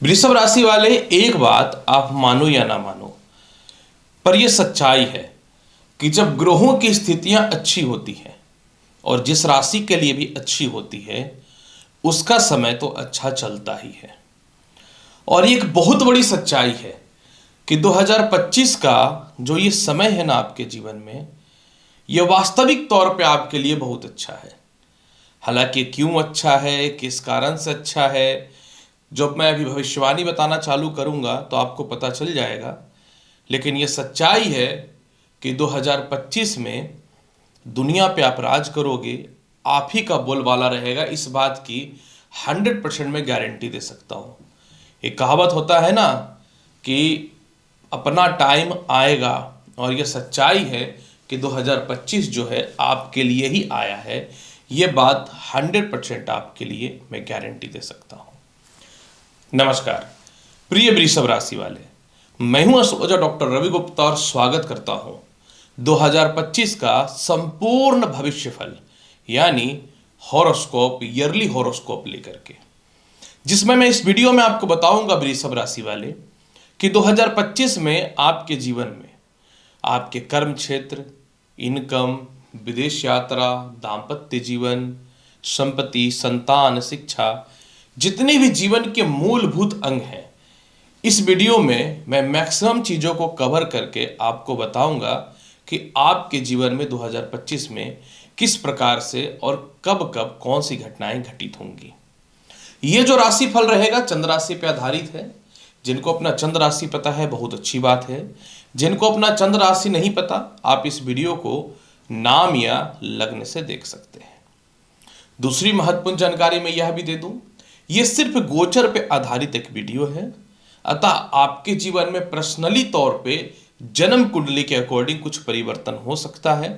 वृषभ राशि वाले, एक बात आप मानो या ना मानो, पर यह सच्चाई है कि जब ग्रहों की स्थितियां अच्छी होती हैं और जिस राशि के लिए भी अच्छी होती है उसका समय तो अच्छा चलता ही है। और ये एक बहुत बड़ी सच्चाई है कि 2025 का जो ये समय है ना आपके जीवन में, यह वास्तविक तौर पे आपके लिए बहुत अच्छा है। हालांकि क्यों अच्छा है, किस कारण से अच्छा है, जब मैं अभी भविष्यवाणी बताना चालू करूंगा तो आपको पता चल जाएगा। लेकिन यह सच्चाई है कि 2025 में दुनिया पे आप राज करोगे, आप ही का बोलबाला रहेगा, इस बात की 100% में गारंटी दे सकता हूँ। एक कहावत होता है ना कि अपना टाइम आएगा, और यह सच्चाई है कि 2025 जो है आपके लिए ही आया है। ये बात 100% आपके लिए मैं गारंटी दे सकता हूँ। नमस्कार प्रिय वृषभ राशि वाले, मैं हूं एस्ट्रोलॉजर डॉक्टर रवि गुप्ता और स्वागत करता हूं 2025 का संपूर्ण भविष्यफल यानी हॉरोस्कोप, ईयरली हॉरोस्कोप लेकर के, जिसमें मैं इस वीडियो में आपको बताऊंगा वृषभ राशि वाले कि 2025 में आपके जीवन में आपके कर्म क्षेत्र, इनकम, विदेश यात्रा, दाम्पत्य जीवन, संपत्ति, संतान, शिक्षा, जितने भी जीवन के मूलभूत अंग हैं, इस वीडियो में मैं मैक्सिमम चीज़ों को कवर करके आपको बताऊंगा कि आपके जीवन में 2025 में किस प्रकार से और कब कब कौन सी घटनाएं घटित होंगी। ये जो राशिफल रहेगा चंद्र राशि पर आधारित है। जिनको अपना चंद्र राशि पता है बहुत अच्छी बात है, जिनको अपना चंद्र राशि नहीं पता आप इस वीडियो को नाम या लग्न से देख सकते हैं। दूसरी महत्वपूर्ण जानकारी मैं यह भी दे दूं, ये सिर्फ गोचर पे आधारित एक वीडियो है, अतः आपके जीवन में पर्सनली तौर पे जन्म कुंडली के अकॉर्डिंग कुछ परिवर्तन हो सकता है।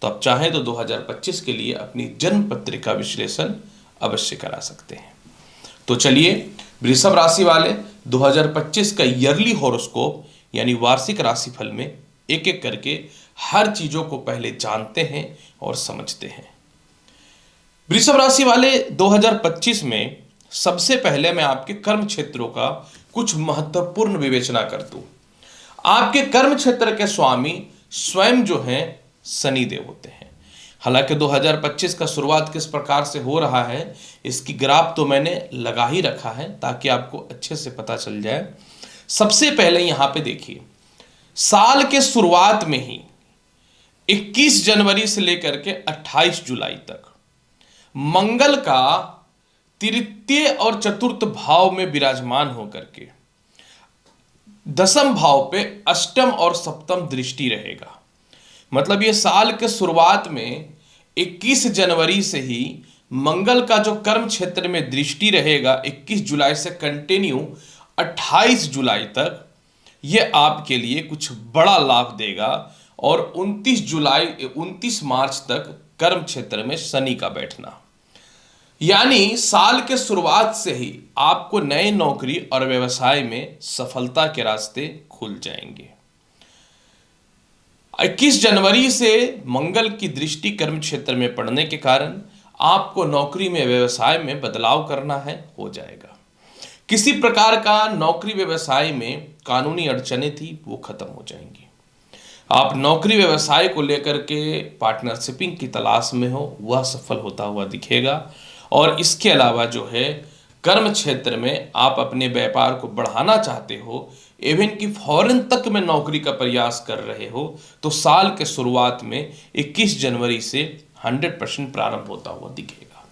तो आप चाहें तो 2025 के लिए अपनी जन्म पत्रिका विश्लेषण अवश्य करा सकते हैं। तो चलिए वृषभ राशि वाले 2025 का ईयरली हॉरोस्कोप यानी वार्षिक राशिफल में एक एक करके हर चीजों को पहले जानते हैं और समझते हैं। वृषभ राशि वाले 2025 में सबसे पहले मैं आपके कर्म क्षेत्रों का कुछ महत्वपूर्ण विवेचना कर दूं। आपके कर्म क्षेत्र के स्वामी स्वयं जो हैं शनि देव होते हैं। हालांकि 2025 का शुरुआत किस प्रकार से हो रहा है इसकी ग्राफ तो मैंने लगा ही रखा है ताकि आपको अच्छे से पता चल जाए। सबसे पहले यहां पे देखिए, साल के शुरुआत में ही 21 जनवरी से लेकर के 28 जुलाई तक मंगल का तृतीय और चतुर्थ भाव में विराजमान होकर के दसम भाव पे अष्टम और सप्तम दृष्टि रहेगा। मतलब ये साल के शुरुआत में 21 जनवरी से ही मंगल का जो कर्म क्षेत्र में दृष्टि रहेगा 21 जुलाई से कंटिन्यू 28 जुलाई तक, ये आपके लिए कुछ बड़ा लाभ देगा। और 29 मार्च तक कर्म क्षेत्र में शनि का बैठना, यानी साल के शुरुआत से ही आपको नए नौकरी और व्यवसाय में सफलता के रास्ते खुल जाएंगे। 21 जनवरी से मंगल की दृष्टि कर्म क्षेत्र में पड़ने के कारण आपको नौकरी में, व्यवसाय में बदलाव करना है, हो जाएगा। किसी प्रकार का नौकरी व्यवसाय में कानूनी अड़चनें थी वो खत्म हो जाएंगी। आप नौकरी व्यवसाय को लेकर के पार्टनरशिपिंग की तलाश में हो, वह सफल होता हुआ दिखेगा। और इसके अलावा जो है कर्म क्षेत्र में आप अपने व्यापार को बढ़ाना चाहते हो, इवन कि फॉरेन तक में नौकरी का प्रयास कर रहे हो, तो साल के शुरुआत में 21 जनवरी से 100% प्रारंभ होता हुआ दिखेगा।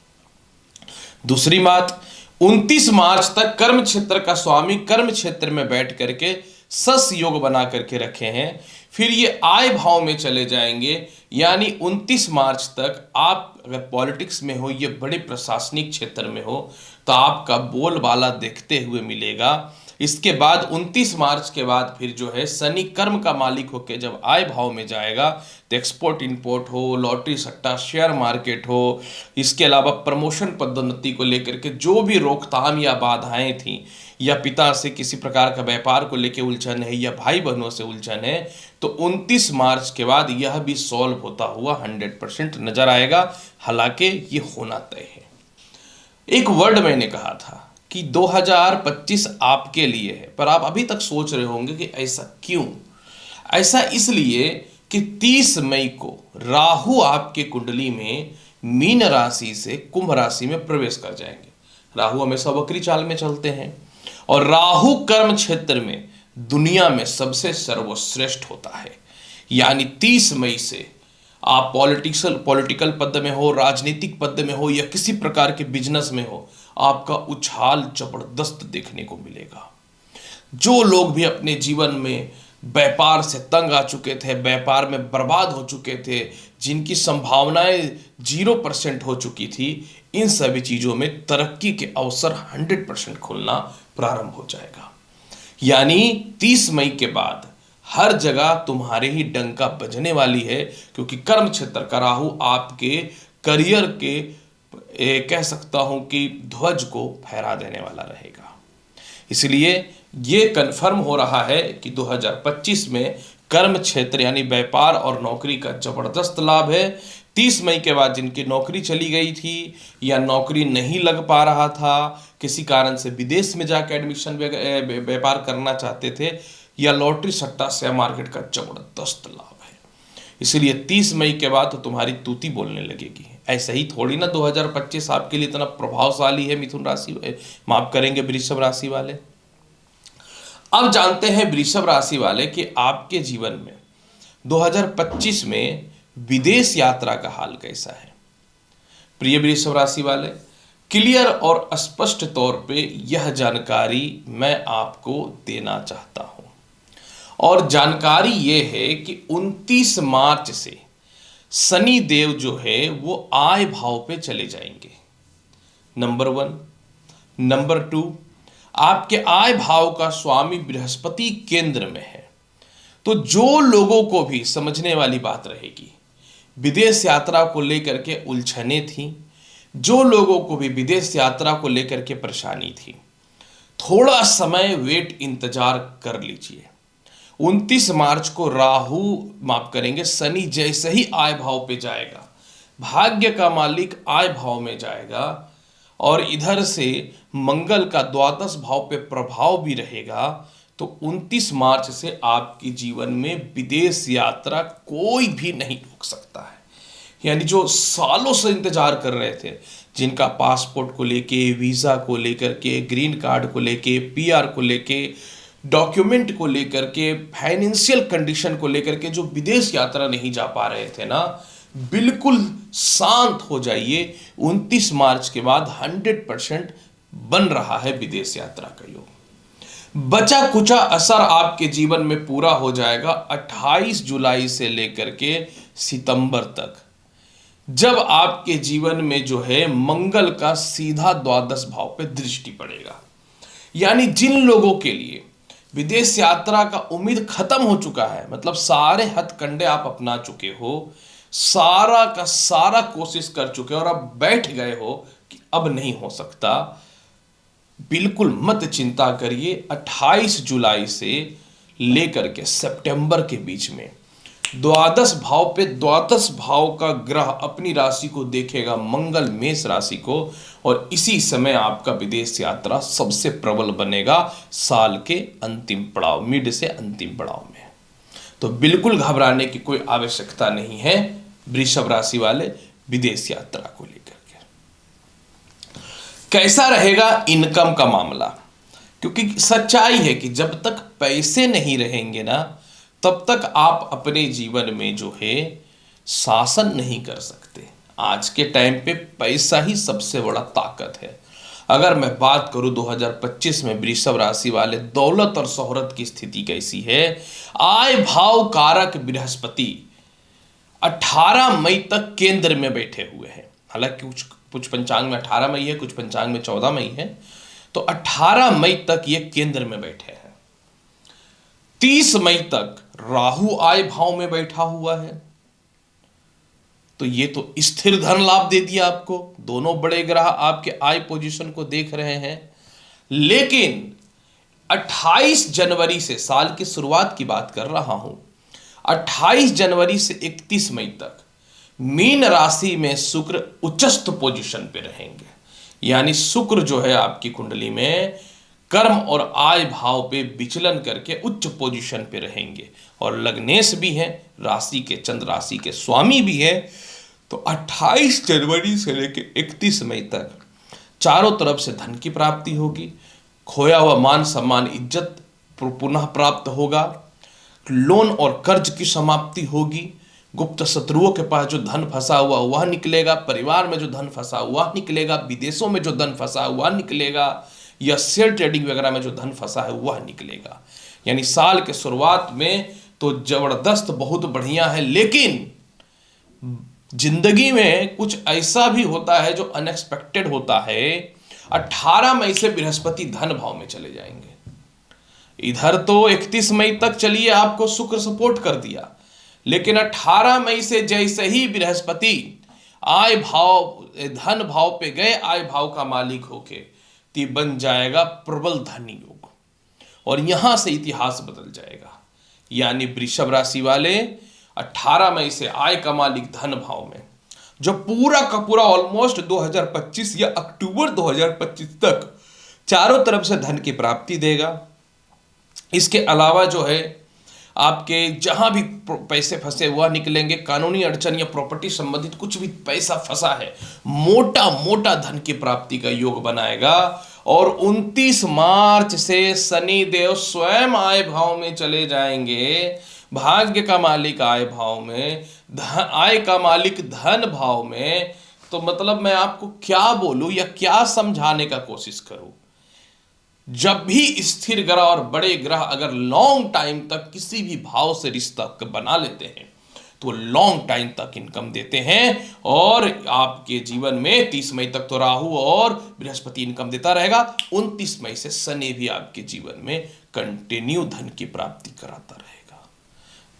दूसरी बात, 29 मार्च तक कर्म क्षेत्र का स्वामी कर्म क्षेत्र में बैठ करके सस योग बना करके रखे हैं। फिर ये आय भाव में चले जाएंगे, यानी 29 मार्च तक आप अगर पॉलिटिक्स में हो, ये बड़े प्रशासनिक क्षेत्र में हो, तो आपका बोलबाला देखते हुए मिलेगा। इसके बाद 29 मार्च के बाद फिर जो है शनि कर्म का मालिक होकर जब आय भाव में जाएगा तो एक्सपोर्ट इंपोर्ट हो, लॉटरी सट्टा, शेयर मार्केट हो, इसके अलावा प्रमोशन पदोन्नति को लेकर के जो भी रोकथाम या बाधाएं थी, या पिता से किसी प्रकार का व्यापार को लेकर उलझन है, या भाई बहनों से उलझन है, तो 29 मार्च के बाद यह भी सॉल्व होता हुआ 100% नजर आएगा। हालांकि ये होना तय है। एक वर्ड मैंने कहा था कि 2025 आपके लिए है, पर आप अभी तक सोच रहे होंगे कि ऐसा क्यों। ऐसा इसलिए कि 30 मई को राहु आपके कुंडली में मीन राशि से कुंभ राशि में प्रवेश कर जाएंगे। राहु हमेशा वक्री चाल में चलते हैं और राहु कर्म क्षेत्र में दुनिया में सबसे सर्वश्रेष्ठ होता है। यानी 30 मई से आप पॉलिटिकल पद में हो, राजनीतिक पद में हो या किसी प्रकार के बिजनेस में हो, आपका उछाल जबरदस्त देखने को मिलेगा। जो लोग भी अपने जीवन में व्यापार से तंग आ चुके थे, व्यापार में बर्बाद हो चुके थे, जिनकी संभावनाएं 0% हो चुकी थी, इन सभी चीजों में तरक्की के अवसर 100% खुलना प्रारंभ हो जाएगा। यानी 30 मई के बाद हर जगह तुम्हारे ही डंका बजने वाली है, क्योंकि कर्म क्षेत्र का राहु आपके करियर के कह सकता हूं कि ध्वज को फहरा देने वाला रहेगा। इसलिए ये कन्फर्म हो रहा है कि 2025 में कर्म क्षेत्र यानी व्यापार और नौकरी का जबरदस्त लाभ है। 30 मई के बाद जिनकी नौकरी चली गई थी या नौकरी नहीं लग पा रहा था, किसी कारण से विदेश में जाकर एडमिशन व्यापार करना चाहते थे, या लॉटरी सट्टा शेयर मार्केट का जबरदस्त लाभ है। इसलिए 30 मई के बाद तो तुम्हारी तूती बोलने लगेगी। ऐसा ही थोड़ी ना 2025 आपके लिए इतना प्रभावशाली है मिथुन राशि, माफ करेंगे वृषभ राशि वाले। अब जानते हैं वृषभ राशि वाले कि आपके जीवन में 2025 में विदेश यात्रा का हाल कैसा है। प्रिय वृषभ राशि वाले, क्लियर और स्पष्ट तौर पे यह जानकारी मैं आपको देना चाहता हूं, और जानकारी यह है कि 29 मार्च से शनि देव जो है वो आय भाव पे चले जाएंगे, नंबर 1। नंबर 2, आपके आय भाव का स्वामी बृहस्पति केंद्र में है। तो जो लोगों को भी समझने वाली बात रहेगी, विदेश यात्रा को लेकर के उलझने थी, जो लोगों को भी विदेश यात्रा को लेकर के परेशानी थी, थोड़ा समय वेट इंतजार कर लीजिए। 29 मार्च को राहु माफ करेंगे शनि जैसे ही आय भाव पे जाएगा, भाग्य का मालिक आय भाव में जाएगा, और इधर से मंगल का द्वादश भाव पे प्रभाव भी रहेगा, तो 29 मार्च से आपके जीवन में विदेश यात्रा कोई भी नहीं रोक सकता है। यानी जो सालों से इंतजार कर रहे थे, जिनका पासपोर्ट को लेके, वीजा को लेकर के, ग्रीन कार्ड को लेके, पीआर को लेके, डॉक्यूमेंट को लेकर के, फाइनेंशियल कंडीशन को लेकर के जो विदेश यात्रा नहीं जा पा रहे थे ना, बिल्कुल शांत हो जाइए। 29 मार्च के बाद 100% बन रहा है विदेश यात्रा का योग। बचा कुचा असर आपके जीवन में पूरा हो जाएगा 28 जुलाई से लेकर के सितंबर तक, जब आपके जीवन में जो है मंगल का सीधा द्वादश भाव पे दृष्टि पड़ेगा। यानी जिन लोगों के लिए विदेश यात्रा का उम्मीद खत्म हो चुका है, मतलब सारे हथकंडे आप अपना चुके हो, सारा का सारा कोशिश कर चुके हो और अब बैठ गए हो कि अब नहीं हो सकता, बिल्कुल मत चिंता करिए। 28 जुलाई से लेकर के सितंबर के बीच में द्वादश भाव पे द्वादश भाव का ग्रह अपनी राशि को देखेगा, मंगल मेष राशि को, और इसी समय आपका विदेश यात्रा सबसे प्रबल बनेगा साल के अंतिम पड़ाव, मिड से अंतिम पड़ाव में। तो बिल्कुल घबराने की कोई आवश्यकता नहीं है वृषभ राशि वाले विदेश यात्रा को लेकर के। कैसा रहेगा इनकम का मामला, क्योंकि सच्चाई है कि जब तक पैसे नहीं रहेंगे ना, तब तक आप अपने जीवन में जो है शासन नहीं कर सकते। आज के टाइम पे पैसा ही सबसे बड़ा ताकत है। अगर मैं बात करूं 2025 में वृषभ राशि वाले दौलत और शोहरत की स्थिति कैसी है, आय भाव कारक बृहस्पति 18 मई तक केंद्र में बैठे हुए हैं। हालांकि कुछ पंचांग में 18 मई है, कुछ पंचांग में 14 मई है, तो 18 मई तक ये केंद्र में बैठे हैं। 30 मई तक राहु आय भाव में बैठा हुआ है, तो ये तो स्थिर धन लाभ दे दिया आपको। दोनों बड़े ग्रह आपके आय पोजीशन को देख रहे हैं। लेकिन 28 जनवरी से, साल की शुरुआत की बात कर रहा हूं, 28 जनवरी से 31 मई तक मीन राशि में शुक्र उच्चस्थ पोजीशन पे रहेंगे। यानी शुक्र जो है आपकी कुंडली में कर्म और आय भाव पे विचलन करके उच्च पोजीशन पे रहेंगे, और लग्नेश भी है, राशि के चंद्र राशि के स्वामी भी है। तो 28 जनवरी से लेकर 31 मई तक चारों तरफ से धन की प्राप्ति होगी, खोया हुआ मान सम्मान इज्जत पुनः प्राप्त होगा, लोन और कर्ज की समाप्ति होगी, गुप्त शत्रुओं के पास जो धन फंसा हुआ वह निकलेगा, परिवार में जो धन फंसा हुआ निकलेगा, विदेशों में जो धन फंसा हुआ निकलेगा, या शेयर ट्रेडिंग वगैरह में जो धन फंसा है वह निकलेगा। यानी साल के शुरुआत में तो जबरदस्त बहुत बढ़िया है, लेकिन जिंदगी में कुछ ऐसा भी होता है जो अनएक्सपेक्टेड होता है। 18 मई से बृहस्पति धन भाव में चले जाएंगे। इधर तो 31 मई तक चलिए आपको शुक्र सपोर्ट कर दिया, लेकिन 18 मई से जैसे ही बृहस्पति आय भाव धन भाव पे गए, आय भाव का मालिक होके, तो बन जाएगा प्रबल धन योग, और यहां से इतिहास बदल जाएगा। यानी वृषभ राशि वाले 18 मई से आय का मालिक धन भाव में, जो पूरा का पूरा ऑलमोस्ट 2025 या अक्टूबर 2025 तक चारों तरफ से धन की प्राप्ति देगा। इसके अलावा जो है आपके जहां भी पैसे फंसे हुआ निकलेंगे, कानूनी अड़चन या प्रॉपर्टी संबंधित कुछ भी पैसा फंसा है, मोटा मोटा धन की प्राप्ति का योग बनाएगा। और 29 मार्च से शनि देव स्वयं आय भाव में चले जाएंगे, भाग्य का मालिक आय भाव में, आय का मालिक धन भाव में। तो मतलब मैं आपको क्या बोलूं या क्या समझाने का कोशिश करूं, जब भी स्थिर ग्रह और बड़े ग्रह अगर लॉन्ग टाइम तक किसी भी भाव से रिश्ता बना लेते हैं तो लॉन्ग टाइम तक इनकम देते हैं। और आपके जीवन में 30 मई तक तो राहु और बृहस्पति इनकम देता रहेगा, 29 मई से शनि भी आपके जीवन में कंटिन्यू धन की प्राप्ति कराता रहेगा।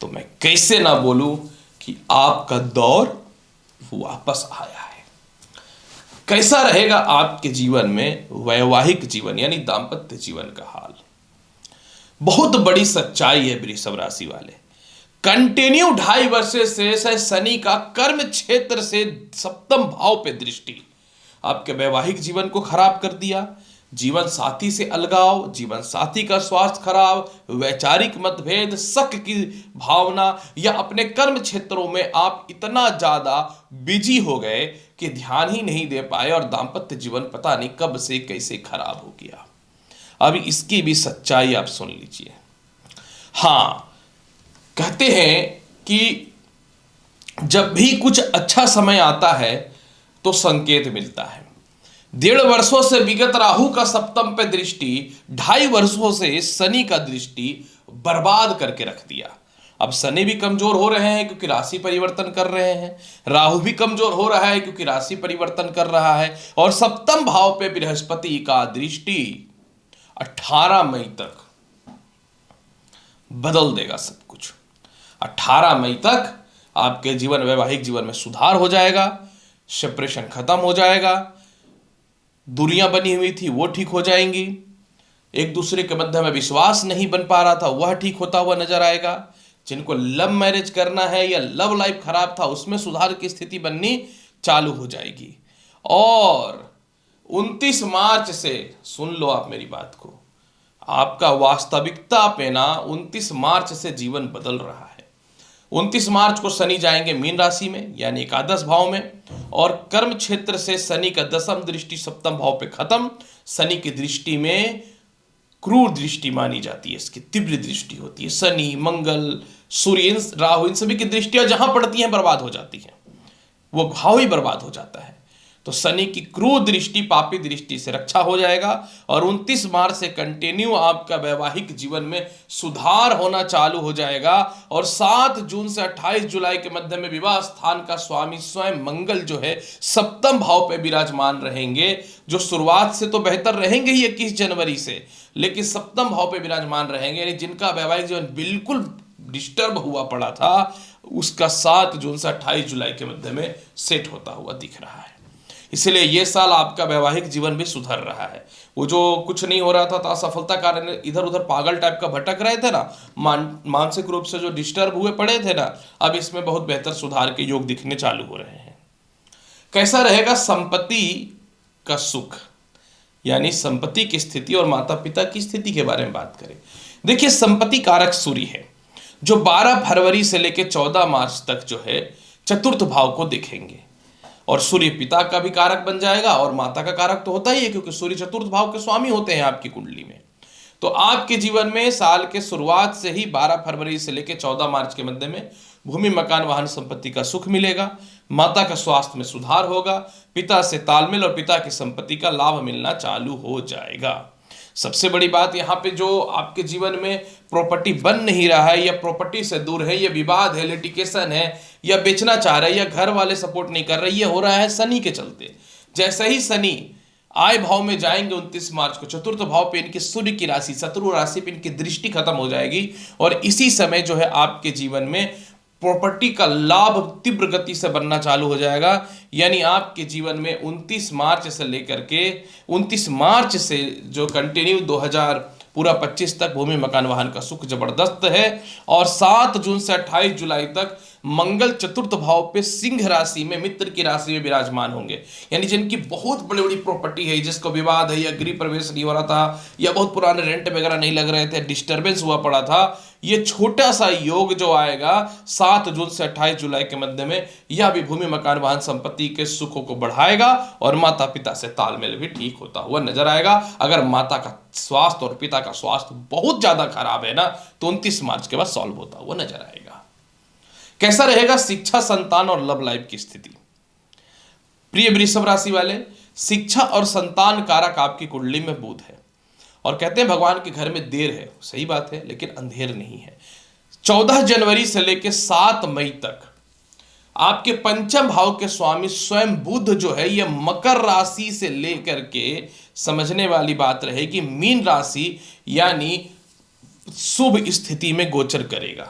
तो मैं कैसे ना बोलूं कि आपका दौर वापस आया है। कैसा रहेगा आपके जीवन में वैवाहिक जीवन यानी दाम्पत्य जीवन का हाल? बहुत बड़ी सच्चाई है वृषभ राशि वाले, कंटिन्यू 2.5 वर्ष से शनि का कर्म क्षेत्र से सप्तम भाव पे दृष्टि आपके वैवाहिक जीवन को खराब कर दिया। जीवन साथी से अलगाव, जीवन साथी का स्वास्थ्य खराब, वैचारिक मतभेद, शक की भावना, या अपने कर्म क्षेत्रों में आप इतना ज्यादा बिजी हो गए कि ध्यान ही नहीं दे पाए, और दाम्पत्य जीवन पता नहीं कब से कैसे खराब हो गया। अब इसकी भी सच्चाई आप सुन लीजिए। हाँ, कहते हैं कि जब भी कुछ अच्छा समय आता है तो संकेत मिलता है। 1.5 वर्षों से विगत राहु का सप्तम पे दृष्टि, 2.5 वर्षों से शनि का दृष्टि बर्बाद करके रख दिया। अब शनि भी कमजोर हो रहे हैं क्योंकि राशि परिवर्तन कर रहे हैं, राहु भी कमजोर हो रहा है क्योंकि राशि परिवर्तन कर रहा है, और सप्तम भाव पे बृहस्पति का दृष्टि 18 मई तक बदल देगा सब कुछ। 18 मई तक आपके जीवन वैवाहिक जीवन में सुधार हो जाएगा, सेपरेशन खत्म हो जाएगा, दूरियां बनी हुई थी वो ठीक हो जाएंगी, एक दूसरे के मध्य में विश्वास नहीं बन पा रहा था वह ठीक होता हुआ नजर आएगा, जिनको लव मैरिज करना है या लव लाइफ खराब था उसमें सुधार की स्थिति बननी चालू हो जाएगी। और 29 मार्च से, सुन लो आप मेरी बात को, आपका वास्तविकता पे ना 29 मार्च से जीवन बदल रहा है। 29 मार्च को शनि जाएंगे मीन राशि में यानी एकादश भाव में, और कर्म क्षेत्र से शनि का दशम दृष्टि सप्तम भाव पे खत्म। शनि की दृष्टि में क्रूर दृष्टि मानी जाती है, इसकी तीव्र दृष्टि होती है। शनि, मंगल, सूर्य, राहु, इन सभी की दृष्टियां जहां पड़ती हैं बर्बाद हो जाती हैं, वो भाव ही बर्बाद हो जाता है। तो शनि की क्रूर दृष्टि, पापी दृष्टि से रक्षा हो जाएगा, और 29 मार्च से कंटिन्यू आपका वैवाहिक जीवन में सुधार होना चालू हो जाएगा। और 7 जून से 28 जुलाई के मध्य में विवाह स्थान का स्वामी स्वयं मंगल जो है सप्तम भाव पे विराजमान रहेंगे, जो शुरुआत से तो बेहतर रहेंगे ही 21 जनवरी से, लेकिन सप्तम भाव पे विराजमान रहेंगे। यानी जिनका वैवाहिक जीवन बिल्कुल डिस्टर्ब हुआ पड़ा था उसका 7 जून से 28 जुलाई के मध्य में सेट होता हुआ दिख रहा है। इसलिए ये साल आपका वैवाहिक जीवन भी सुधर रहा है। वो जो कुछ नहीं हो रहा था तो असफलता कारण इधर उधर पागल टाइप का भटक रहे थे ना, मानसिक रूप से जो डिस्टर्ब हुए पड़े थे ना, अब इसमें बहुत बेहतर सुधार के योग दिखने चालू हो रहे हैं। कैसा रहेगा संपत्ति का सुख, यानी संपत्ति की स्थिति और माता पिता की स्थिति के बारे में बात करें। देखिए, संपत्ति कारक सूर्य है, जो 12 फरवरी से लेकर 14 मार्च तक जो है चतुर्थ भाव को देखेंगे, और सूर्य पिता का भी कारक बन जाएगा और माता का कारक तो होता ही है, क्योंकि सूर्य चतुर्थ भाव के स्वामी होते हैं आपकी कुंडली में। तो आपके जीवन में साल के शुरुआत से ही 12 फरवरी से लेकर 14 मार्च के मध्य में भूमि, मकान, वाहन, संपत्ति का सुख मिलेगा, माता का स्वास्थ्य में सुधार होगा, पिता से तालमेल और पिता की संपत्ति का लाभ मिलना चालू हो जाएगा। सबसे बड़ी बात यहाँ पे, जो आपके जीवन में प्रॉपर्टी बन नहीं रहा है या प्रॉपर्टी से दूर है, या विवाद है, लिटिगेशन है, या बेचना चाह रहे हैं, या घर वाले सपोर्ट नहीं कर रहे, ये हो रहा है शनि के चलते। जैसे ही शनि आय भाव में जाएंगे 29 मार्च को, चतुर्थ भाव पे इनकी सूर्य की राशि, शत्रु राशि पे इनकी दृष्टि खत्म हो जाएगी, और इसी समय जो है आपके जीवन में प्रॉपर्टी का लाभ तीव्र गति से बनना चालू हो जाएगा। यानी आपके जीवन में 29 मार्च से लेकर के 29 मार्च से जो कंटिन्यू 2025 तक भूमि, मकान, वाहन का सुख जबरदस्त है, और 7 जून से 28 जुलाई तक मंगल चतुर्थ भाव पे सिंह राशि में, मित्र की राशि में विराजमान होंगे। यानी जिनकी बहुत बड़ी बड़ी प्रॉपर्टी है, जिसको विवाद है, या गृह प्रवेश नहीं हो रहा था, या बहुत पुराने रेंट वगैरह नहीं लग रहे थे, डिस्टर्बेंस हुआ पड़ा था, ये छोटा सा योग जो आएगा 7 जून से 28 जुलाई के मध्य में, यह भी भूमि, मकान, वाहन, संपत्ति के सुखों को बढ़ाएगा, और माता पिता से तालमेल भी ठीक होता हुआ नजर आएगा। अगर माता का स्वास्थ्य और पिता का स्वास्थ्य बहुत ज्यादा खराब है ना, तो 29 मार्च के बाद सॉल्व होता हुआ नजर आएगा। कैसा रहेगा शिक्षा, संतान और लव लाइफ की स्थिति? प्रिय वृषभ राशि वाले, शिक्षा और संतान कारक आपकी कुंडली में बुध है, और कहते हैं भगवान के घर में देर है, सही बात है, लेकिन अंधेर नहीं है। 14 जनवरी से लेकर 7 मई तक आपके पंचम भाव के स्वामी स्वयं बुध जो है, यह मकर राशि से लेकर के, समझने वाली बात रहेगी, मीन राशि यानी शुभ स्थिति में गोचर करेगा।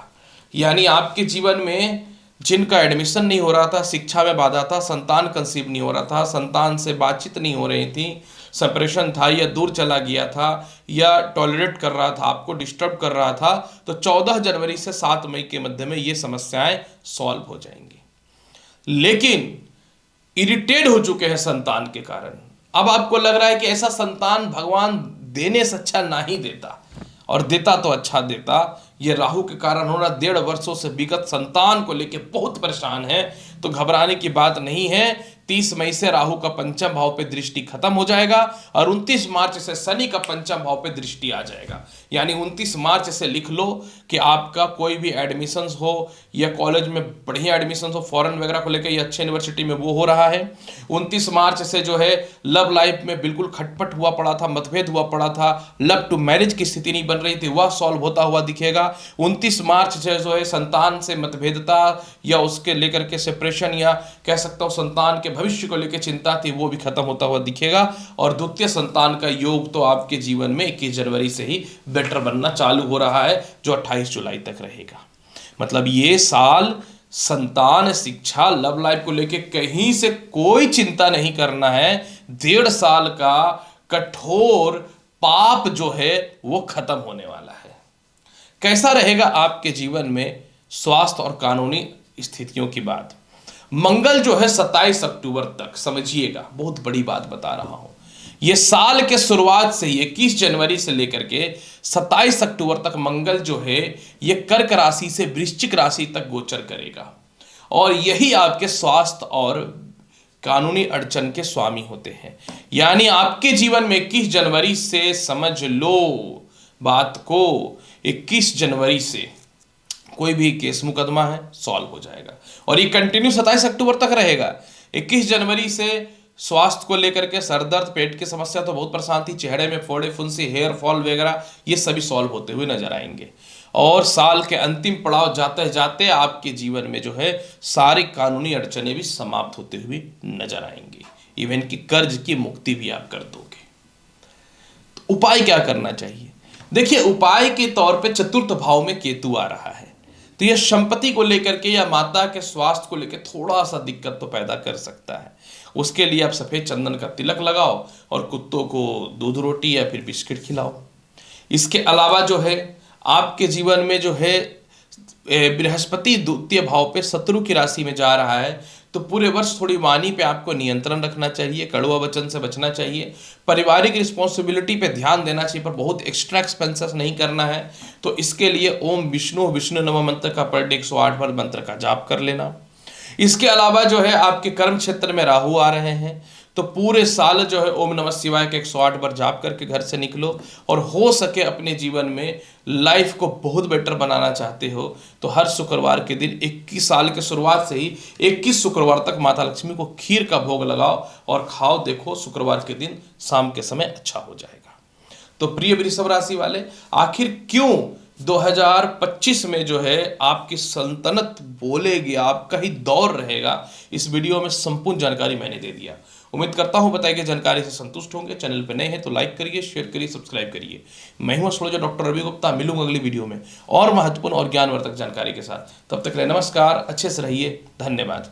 यानी आपके जीवन में जिनका एडमिशन नहीं हो रहा था, शिक्षा में बाधा था, संतान कंसीव नहीं हो रहा था, संतान से बातचीत नहीं हो रही थी, सेपरेशन था, या दूर चला गया था, या टॉलरेट कर रहा था, आपको डिस्टर्ब कर रहा था, तो 14 जनवरी से 7 मई के मध्य में ये समस्याएं सॉल्व हो जाएंगी। लेकिन इरिटेट हो चुके हैं संतान के कारण, अब आपको लग रहा है कि ऐसा संतान भगवान देने से अच्छा ना ही देता, और देता तो अच्छा देता। ये राहु के कारण हो रहा, 1.5 वर्षों से विगत संतान को लेके बहुत परेशान है, तो घबराने की बात नहीं है। 30 मई से राहु का पंचम भाव पे दृष्टि खत्म हो जाएगा, और 29 मार्च से शनि का पंचम भाव पे दृष्टि आ जाएगा। यानी 29 मार्च से लिख लो कि आपका कोई भी एडमिशंस हो, या कॉलेज में बढ़िया एडमिशंस हो, फॉरेन वगैरह को लेकर, या अच्छे यूनिवर्सिटी में, वो हो रहा है। 29 मार्च से जो है लव लाइफ में बिल्कुल खटपट हुआ पड़ा था, मतभेद हुआ पड़ा था, लव टू मैरिज की स्थिति नहीं बन रही थी, वह सॉल्व होता हुआ दिखेगा। 29 मार्च से जो है संतान से मतभेदता या उसके लेकर के सेपरेशन, या कह सकता हूं संतान के भविष्य को लेकर चिंता थी, वो भी खत्म होता हुआ दिखेगा। और द्वितीय संतान का योग तो आपके जीवन में 21 जनवरी से ही बेटर बनना चालू हो रहा है, जो 28 जुलाई तक रहेगा। मतलब ये साल संतान, शिक्षा, लव लाइफ को लेकर कहीं से कोई चिंता नहीं करना है। 1.5 साल का कठोर पाप जो है वो खत्म होने वाला है। कैसा रहेगा आपके जीवन में स्वास्थ्य और कानूनी स्थितियों की बात? मंगल जो है 27 अक्टूबर तक, समझिएगा बहुत बड़ी बात बता रहा हूं, ये साल के शुरुआत से ही 21 जनवरी से लेकर के 27 अक्टूबर तक मंगल जो है ये कर्क राशि से वृश्चिक राशि तक गोचर करेगा, और यही आपके स्वास्थ्य और कानूनी अड़चन के स्वामी होते हैं। यानी आपके जीवन में 21 जनवरी से, समझ लो बात को, 21 जनवरी से कोई भी केस मुकदमा है सॉल्व हो जाएगा, और ये कंटिन्यू 27 अक्टूबर तक रहेगा। 21 जनवरी से स्वास्थ्य को लेकर के सर दर्द, पेट की समस्या तो बहुत परेशान थी, चेहरे में फोड़े, फुंसी, हेयर फॉल वगैरह, ये सभी सॉल्व होते हुए नजर आएंगे। और साल के अंतिम पड़ाव जाते जाते आपके जीवन में जो है सारी कानूनी अड़चने भी समाप्त होते हुए नजर आएंगी, इवन की कर्ज की मुक्ति भी आप कर दोगे। तो उपाय क्या करना चाहिए? देखिए, उपाय के तौर पे चतुर्थ भाव में केतु आ रहा है, तो यह संपत्ति को लेकर के या माता के स्वास्थ्य को लेकर थोड़ा सा दिक्कत तो पैदा कर सकता है। उसके लिए आप सफेद चंदन का तिलक लगाओ और कुत्तों को दूध रोटी या फिर बिस्किट खिलाओ। इसके अलावा जो है आपके जीवन में जो है बृहस्पति द्वितीय भाव पे शत्रु की राशि में जा रहा है, तो पूरे वर्ष थोड़ी वाणी पे आपको नियंत्रण रखना चाहिए, कड़वा वचन से बचना चाहिए, पारिवारिक रिस्पॉन्सिबिलिटी पे ध्यान देना चाहिए, पर बहुत एक्स्ट्रा एक्सपेंसेस नहीं करना है। तो इसके लिए ओम विष्णु विष्णु नमः मंत्र का पर डे 108 बार मंत्र का जाप कर लेना। इसके अलावा जो है आपके कर्म क्षेत्र में राहु आ रहे हैं, तो पूरे साल जो है ओम नमः शिवाय के 108 बार जाप करके घर से निकलो। और हो सके अपने जीवन में लाइफ को बहुत बेटर बनाना चाहते हो तो हर शुक्रवार के दिन 21 साल के शुरुआत से ही 21 शुक्रवार तक माता लक्ष्मी को खीर का भोग लगाओ और खाओ, देखो शुक्रवार के दिन शाम के समय अच्छा हो जाएगा। तो प्रिय वृषभ राशि वाले, आखिर क्यों 2025 में जो है आपकी सल्तनत बोलेगी, आपका ही दौर रहेगा, इस वीडियो में संपूर्ण जानकारी मैंने दे दिया। उम्मीद करता हूं बताई गई जानकारी से संतुष्ट होंगे। चैनल पर नए हैं तो लाइक करिए, शेयर करिए, सब्सक्राइब करिए। मैं हूं एस्ट्रोलॉजर डॉक्टर रवि गुप्ता। मिलूंगा अगली वीडियो में और महत्वपूर्ण और ज्ञानवर्धक जानकारी के साथ। तब तक के लिए नमस्कार, अच्छे से रहिए, धन्यवाद।